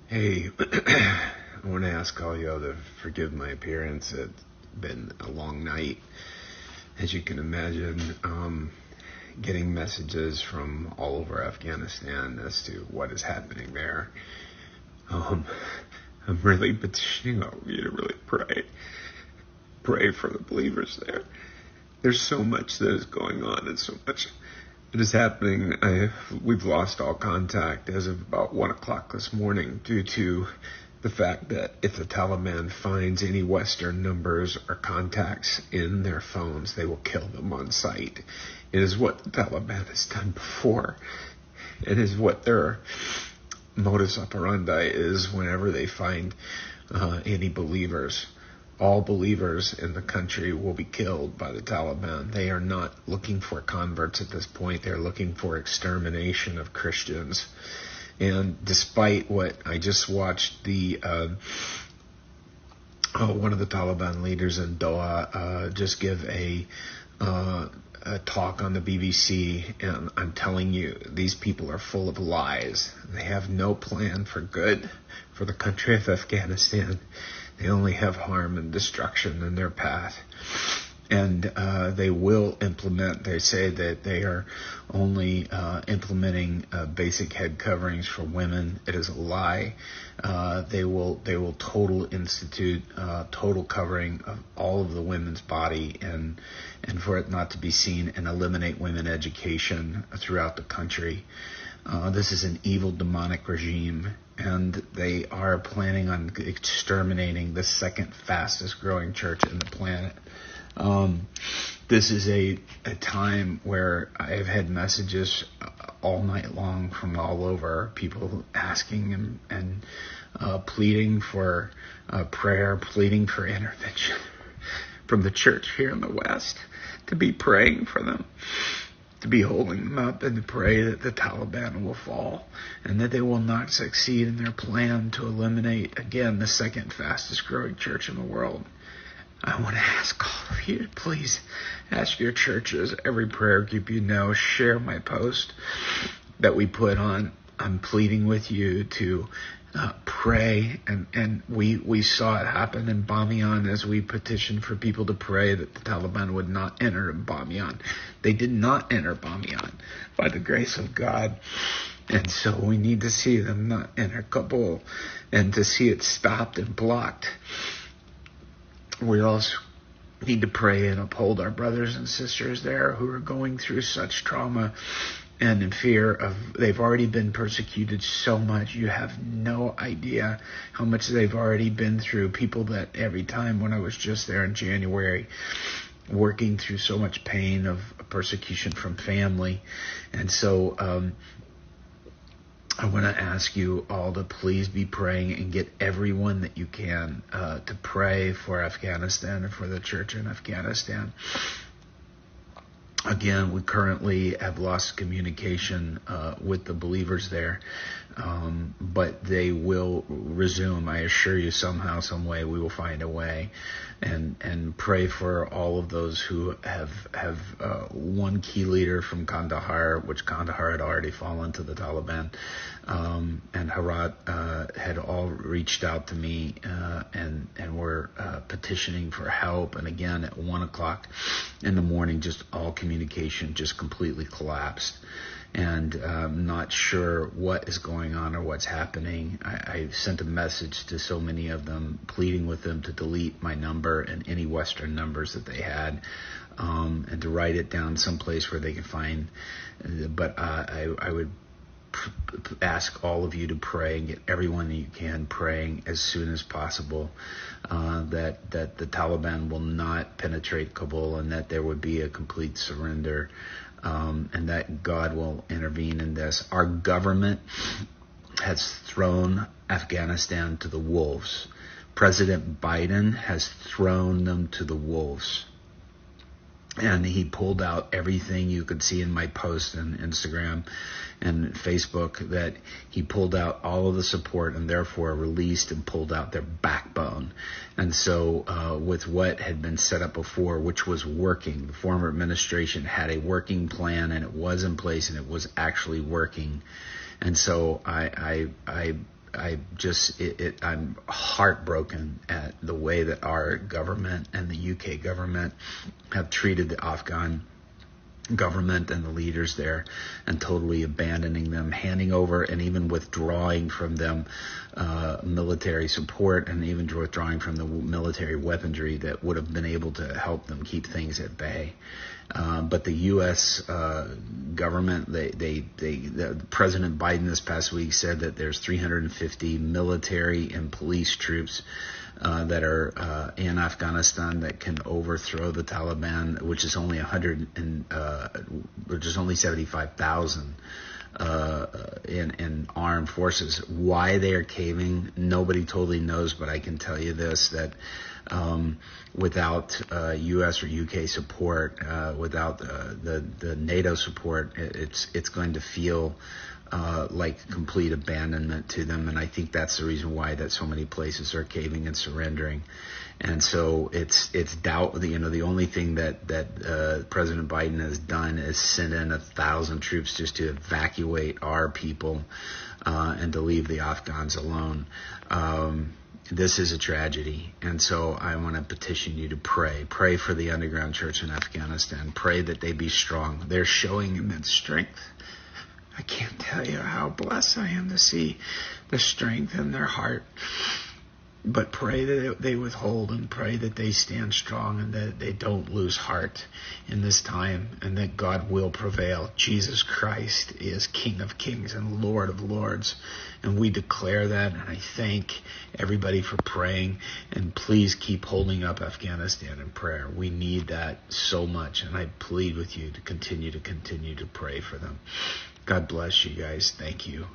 Hey, I want to ask all y'all to forgive my appearance. It's been a long night, as you can imagine. Getting messages from all over Afghanistan as to what is happening there. I'm really petitioning all of you to really pray for the believers there. There's so much that is going on and so much that is happening. We've lost all contact as of about 1 o'clock this morning due to the fact that if the Taliban finds any Western numbers or contacts in their phones, they will kill them on sight. It is what the Taliban has done before. It is what their modus operandi is whenever they find any believers. All believers in the country will be killed by the Taliban. They are not looking for converts at this point. They're looking for extermination of Christians. And despite what I just watched, one of the Taliban leaders in Doha just give a talk on the BBC, and I'm telling you, these people are full of lies. They have no plan for good for the country of Afghanistan. They only have harm and destruction in their path. And they will implement, they say that they are only implementing basic head coverings for women. It is a lie. They will institute total covering of all of the women's body and for it not to be seen, and eliminate women education throughout the country. This is an evil, demonic regime, and they are planning on exterminating the second fastest growing church in the planet. This is a time where I've had messages all night long from all over, people asking and pleading for prayer, pleading for intervention from the church here in the West, to be praying for them, to be holding them up, and to pray that the Taliban will fall and that they will not succeed in their plan to eliminate, again, the second fastest growing church in the world. I want to ask all of you to please ask your churches, every prayer group you know, share my post that we put on. I'm pleading with you to pray, and we saw it happen in Bamiyan as we petitioned for people to pray that the Taliban would not enter Bamiyan. They did not enter Bamiyan by the grace of God. And so we need to see them not enter Kabul and to see it stopped and blocked. We also need to pray and uphold our brothers and sisters there who are going through such trauma and in fear of, they've already been persecuted so much. You have no idea how much they've already been through. People that every time when I was just there in January, working through so much pain of persecution from family. And so I want to ask you all to please be praying and get everyone that you can to pray for Afghanistan and for the church in Afghanistan. Again, we currently have lost communication with the believers there, but they will resume. I assure you, somehow, some way, we will find a way. And pray for all of those who have one key leader from Kandahar, which Kandahar had already fallen to the Taliban, and Herat had all reached out to me and were petitioning for help. And again, at 1 o'clock in the morning, just all communication just completely collapsed. And I'm not sure what is going on or what's happening. I sent a message to so many of them, pleading with them to delete my number and any Western numbers that they had, and to write it down someplace where they can find. But I would ask all of you to pray and get everyone that you can praying as soon as possible, that the Taliban will not penetrate Kabul, and that there would be a complete surrender. And that God will intervene in this. Our government has thrown Afghanistan to the wolves. President Biden has thrown them to the wolves. And he pulled out everything you could see in my post on Instagram and Facebook, that he pulled out all of the support and therefore released and pulled out their backbone. And so with what had been set up before, which was working, the former administration had a working plan and it was in place and it was actually working. And so I I'm heartbroken at the way that our government and the UK government have treated the Afghan government and the leaders there, and totally abandoning them, handing over and even withdrawing from them military support, and even withdrawing from the military weaponry that would have been able to help them keep things at bay. But the U.S. Government, President Biden this past week said that there's 350 military and police troops that are in Afghanistan that can overthrow the Taliban, which is only 75,000 in armed forces. Why they are caving, nobody totally knows, but I can tell you this, that without U.S. or U.K. support, without the NATO support, it's going to feel like complete abandonment to them. And I think that's the reason why that so many places are caving and surrendering. And so it's doubt. The only thing that President Biden has done is send in 1,000 troops just to evacuate our people and to leave the Afghans alone. This is a tragedy. And so I want to petition you to pray for the underground church in Afghanistan. Pray that they be strong. They're showing immense strength. I can't tell you how blessed I am to see the strength in their heart. But pray that they withhold, and pray that they stand strong, and that they don't lose heart in this time, and that God will prevail. Jesus Christ is King of Kings and Lord of Lords, and we declare that. And I thank everybody for praying, and please keep holding up Afghanistan in prayer. We need that so much, and I plead with you to continue to pray for them. God bless you guys. Thank you.